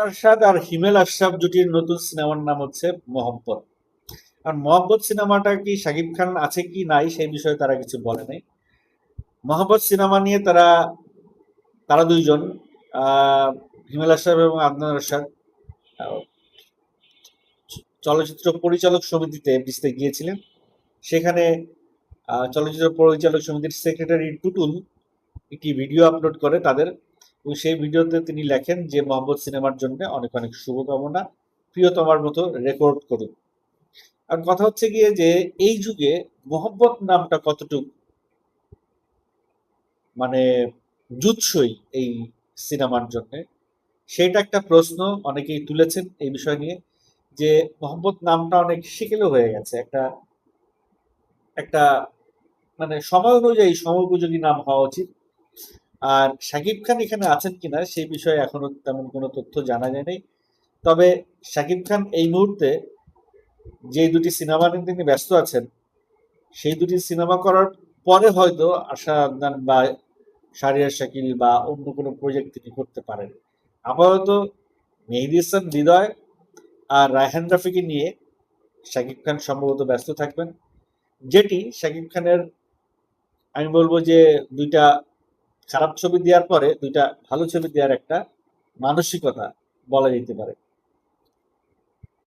আরশাদ আর হিমেল আশরাফ জুটির নতুন সিনেমার নাম হচ্ছে মোহাম্মদ। আর মোহাম্মদ সিনেমাটা কি শাকিব খান আছে কি নাই সেই বিষয়ে তারা কিছু বলে নাই। মোহাম্মদ সিনেমা নিয়ে তারা তারা দুইজন আহ হিমেল আশরাফ এবং আদনান আরশাদ আহ, চলচ্চিত্র পরিচালক সমিতিতে এফডিসিতে গিয়েছিলেন। সেখানে চলচ্চিত্র পরিচালক সমিতির সেক্রেটারি টুটুল একটি ভিডিও আপলোড করে তাদের, এবং সেই ভিডিওতে তিনি লেখেন যে মোহাম্মদ সিনেমার জন্য অনেক অনেক শুভকামনা, প্রিয়তমার মতো রেকর্ড করুন। আর কথা হচ্ছে গিয়ে যে এই যুগে মোহাম্মদ নামটা কতটুকু মানে জুৎসই এই সিনেমার জন্য, সেটা একটা প্রশ্ন অনেকেই তুলেছেন এই বিষয় নিয়ে, যে মোহাম্মদ নামটা অনেক সেকেলে হয়ে গেছে, একটা একটা মানে সময় অনুযায়ী সময়োপযোগী নাম হওয়া উচিত। আর শাকিব খান এখানে আছেন কিনা সেই বিষয়ে এখনো তেমন কোনো তথ্য জানা যায়নি। তবে শাকিব খান এই মুহূর্তে যে দুটি সিনেমা নিয়ে তিনি ব্যস্ত আছেন, সেই দুটি সিনেমা করার পরে হয়তো আশা আদনান বা শাহরিয়ার শাকিল বা অন্য কোনো প্রজেক্ট তিনি করতে পারেন। আপাতত মেহেদী হাসান হৃদয় আর রায়হান রাফিকে নিয়ে শাকিব খান সম্ভবত ব্যস্ত থাকবেন, যেটি শাকিব খানের আমি বলবো যে দুইটা খারাপ ছবি দেওয়ার পরে দুইটা ভালো ছবি দেওয়ার একটা মানসিকতা বলা যেতে পারে।